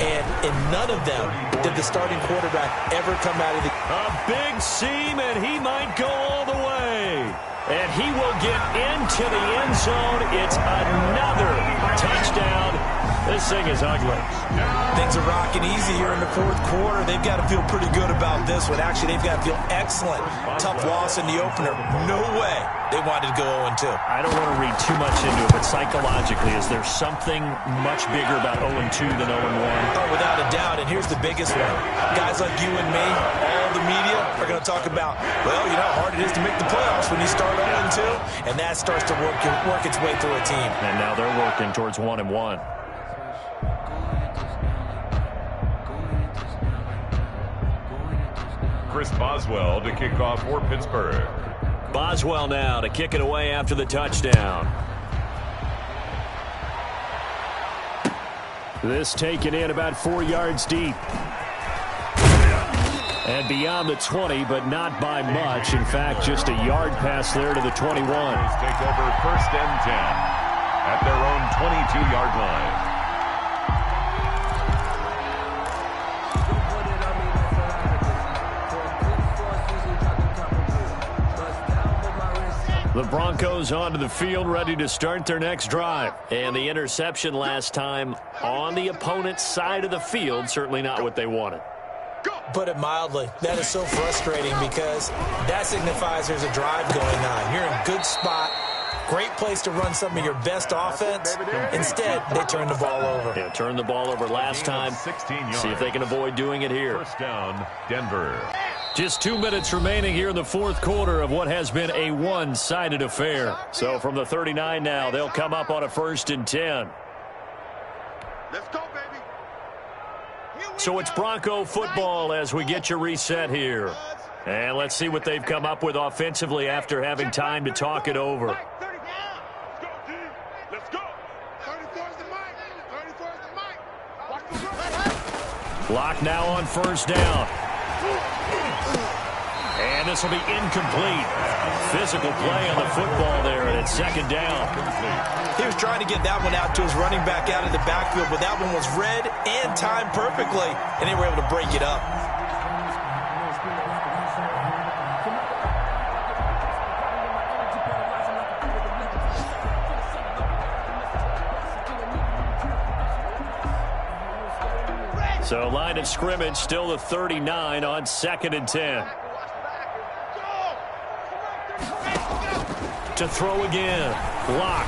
And in none of them did the starting quarterback ever come out of the... A big seam, and he might go all the way. And he will get into the end zone. It's another touchdown. This thing is ugly. Things are rocking easy here in the fourth quarter. They've got to feel pretty good about this one. Actually, they've got to feel excellent. Tough loss in the opener. No way they wanted to go 0-2. I don't want to read too much into it, but psychologically, is there something much bigger about 0-2 than 0-1? Oh, without a doubt, and here's the biggest one. Guys like you and me, all the media, are going to talk about, well, you know how hard it is to make the playoffs when you start 0-2, and that starts to work its way through a team. And now they're working towards 1-1. Chris Boswell to kick off for Pittsburgh. Boswell now to kick it away after the touchdown. This taken in about 4 yards deep. And beyond the 20, but not by much. In fact, just a yard pass there to the 21. Take over 1st and 10 at their own 22-yard line. The Broncos onto the field, ready to start their next drive. And the interception last time on the opponent's side of the field, certainly not what they wanted. Put it mildly, that is so frustrating because that signifies there's a drive going on. You're in a good spot, great place to run some of your best offense. Instead, they turn the ball over. Yeah, turned the ball over last time. 16 yards. See if they can avoid doing it here. 1st down, Denver. Just 2 minutes remaining here in the fourth quarter of what has been a one-sided affair. So from the 39 now, they'll come up on a 1st and 10. Let's go, baby. So it's Bronco football as we get you reset here. And let's see what they've come up with offensively after having time to talk it over. Let's go, D. Let's go. 34's the mic. 34's the mic. Watch the run. Block now on 1st down. And this will be incomplete. Physical play on the football there, and it's 2nd down. He was trying to get that one out to his running back out of the backfield, but that one was read and timed perfectly, and they were able to break it up. So line of scrimmage still the 39 on 2nd and 10. To throw again. Block.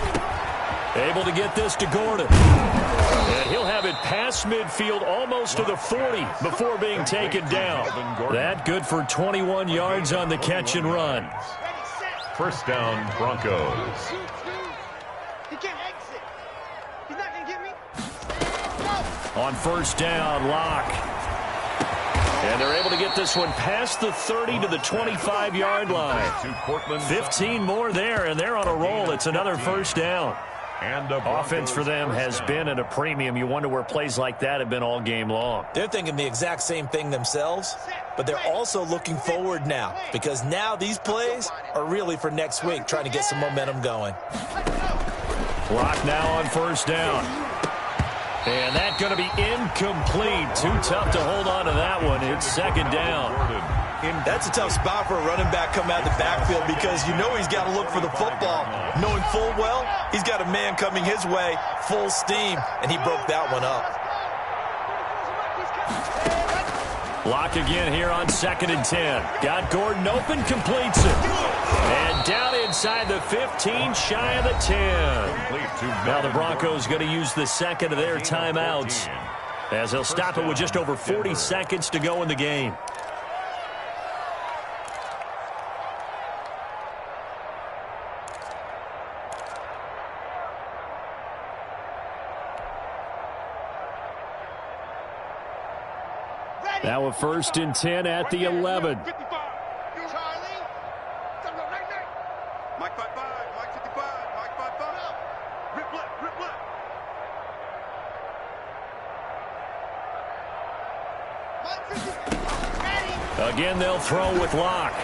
Able to get this to Gordon. And he'll have it past midfield almost to the 40 before being taken down. That good for 21 yards on the catch and run. 1st down, Broncos. He can't exit. He's not going to get me. On 1st down, Locke. And they're able to get this one past the 30 to the 25-yard line. 15 more there, and they're on a roll. It's another 1st down. And offense for them has been at a premium. You wonder where plays like that have been all game long. They're thinking the exact same thing themselves, but they're also looking forward now because now these plays are really for next week, trying to get some momentum going. Clock now on 1st down. And that's going to be incomplete. Too tough to hold on to that one. It's 2nd down. That's a tough spot for a running back coming out of the backfield because you know he's got to look for the football. Knowing full well, he's got a man coming his way, full steam, and he broke that one up. Block again here on 2nd and 10. Got Gordon open, completes it. And down inside the 15, shy of the 10. Now the Broncos going to use the second of their timeouts, as they'll stop it with just over 40 seconds to go in the game. Now a 1st and 10 at the 11. Charlie. Mike 55. Mike 55. Mike 55. Rip left. Rip left. Mike 50. Again, they'll throw with Locke.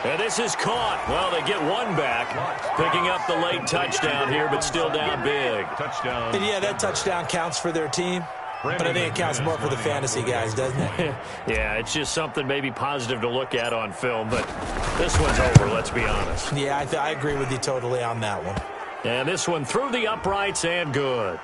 And this is caught. Well, they get one back. Picking up the late touchdown here, but still down big. Touchdown. And yeah, that touchdown counts for their team. But I think it counts more for the fantasy guys, doesn't it? Yeah, it's just something maybe positive to look at on film, but this one's over, let's be honest. Yeah, I agree with you totally on that one. And this one through the uprights and good.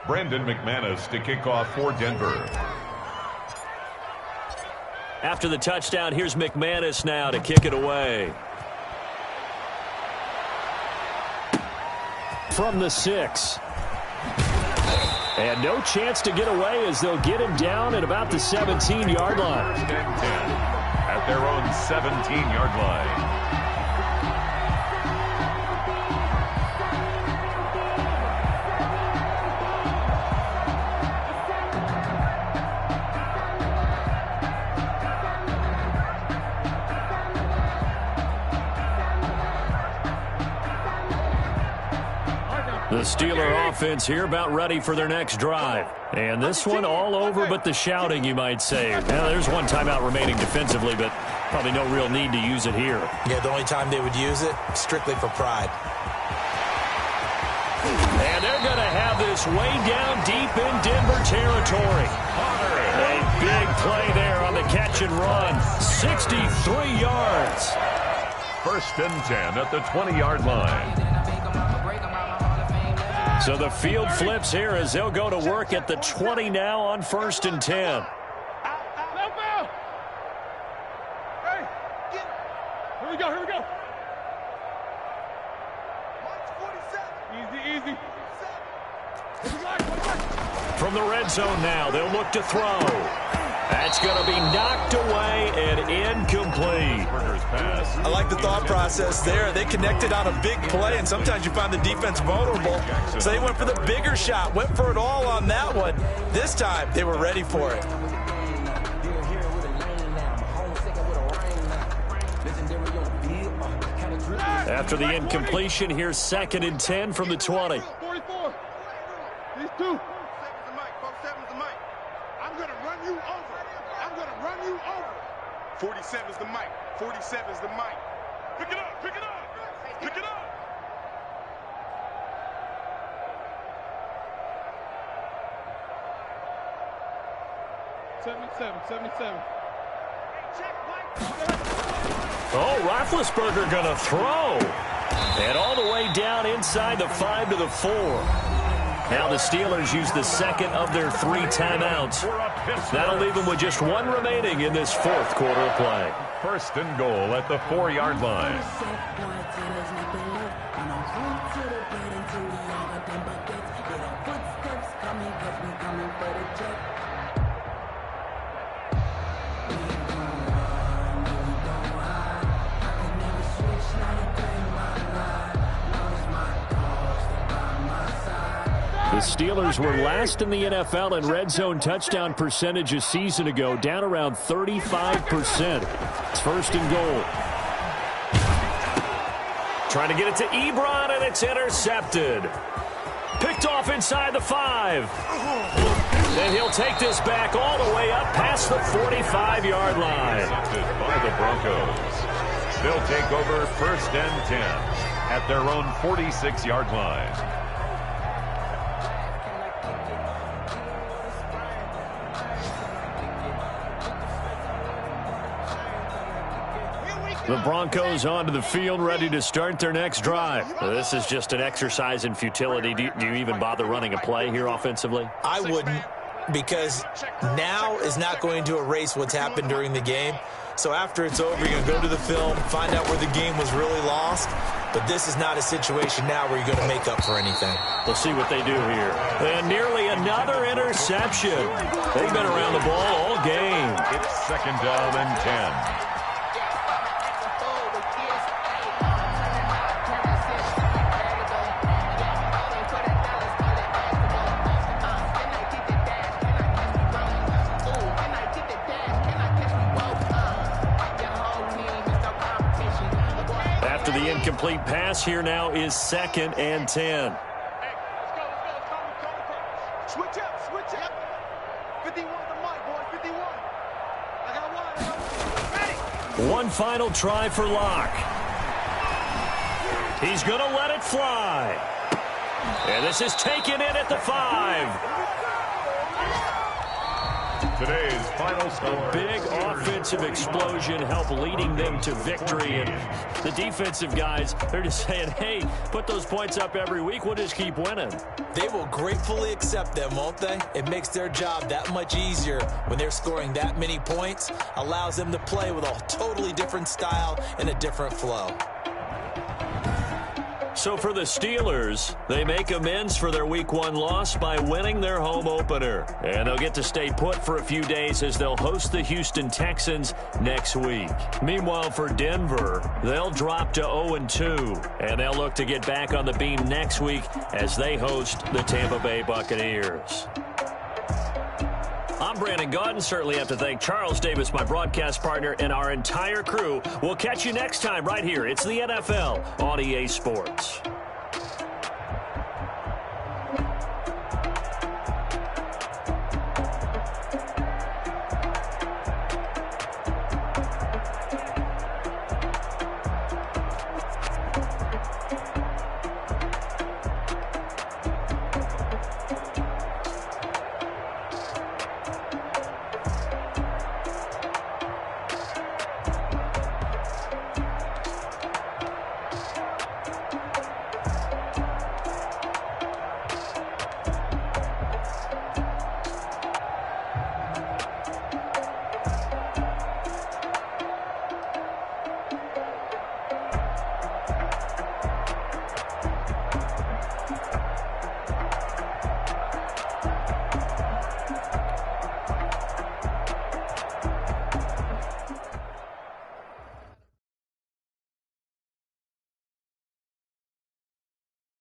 Brandon McManus to kick off for Denver. After the touchdown, here's McManus now to kick it away. From the 6. And no chance to get away as they'll get him down at about the 17-yard line. 1st and 10 at their own 17-yard line. The Steeler offense here about ready for their next drive. And this one all over but the shouting, you might say. Now, there's one timeout remaining defensively, but probably no real need to use it here. Yeah, the only time they would use it, strictly for pride. And they're going to have this way down deep in Denver territory. A big play there on the catch and run. 63 yards. 1st and 10 at the 20-yard line. So the field flips here as they'll go to work at the 20 now on 1st and 10. Hey, here we go. Here we go. Easy, easy. From the red zone now, they'll look to throw. That's going to be knocked away and incomplete. I like the thought process there. They connected on a big play, and sometimes you find the defense vulnerable. So they went for the bigger shot, went for it all on that one. This time, they were ready for it. After the incompletion, here's 2nd and 10 from the 20. 44. These two. 47's the mic. 47's the mic. Pick it up. Pick it up. Pick it up. Seventy-seven. Oh, Roethlisberger going to throw. And all the way down inside the 5 to the 4. Now the Steelers use the second of their 3 timeouts. That'll leave them with just 1 remaining in this 4th quarter of play. 1st and goal at the 4-yard line. The Steelers were last in the NFL in red zone touchdown percentage a season ago, down around 35%. It's 1st and goal. Trying to get it to Ebron, and it's intercepted. Picked off inside the 5. And he'll take this back all the way up past the 45-yard line. Intercepted by the Broncos. They'll take over 1st and 10 at their own 46-yard line. The Broncos onto the field, ready to start their next drive. This is just an exercise in futility. Do you even bother running a play here offensively? I wouldn't, because now is not going to erase what's happened during the game. So after it's over, you're going to go to the film, find out where the game was really lost. But this is not a situation now where you're going to make up for anything. We'll see what they do here. And nearly another interception. They've been around the ball all game. It's 2nd down and 10. After the incomplete pass, here now is 2nd and 10. Switch up. 51 the mic, boy, 51. I got one. Ready? One final try for Locke. He's going to let it fly. And this is taken in at the 5. Today's final score. A big offensive explosion helped leading them to victory. And the defensive guys, they're just saying, hey, put those points up every week. We'll just keep winning. They will gratefully accept them, won't they? It makes their job that much easier when they're scoring that many points. Allows them to play with a totally different style and a different flow. So for the Steelers, they make amends for their Week 1 loss by winning their home opener. And they'll get to stay put for a few days as they'll host the Houston Texans next week. Meanwhile, for Denver, they'll drop to 0-2. And they'll look to get back on the beam next week as they host the Tampa Bay Buccaneers. I'm Brandon Gaudin. Certainly have to thank Charles Davis, my broadcast partner, and our entire crew. We'll catch you next time right here. It's the NFL on EA Sports.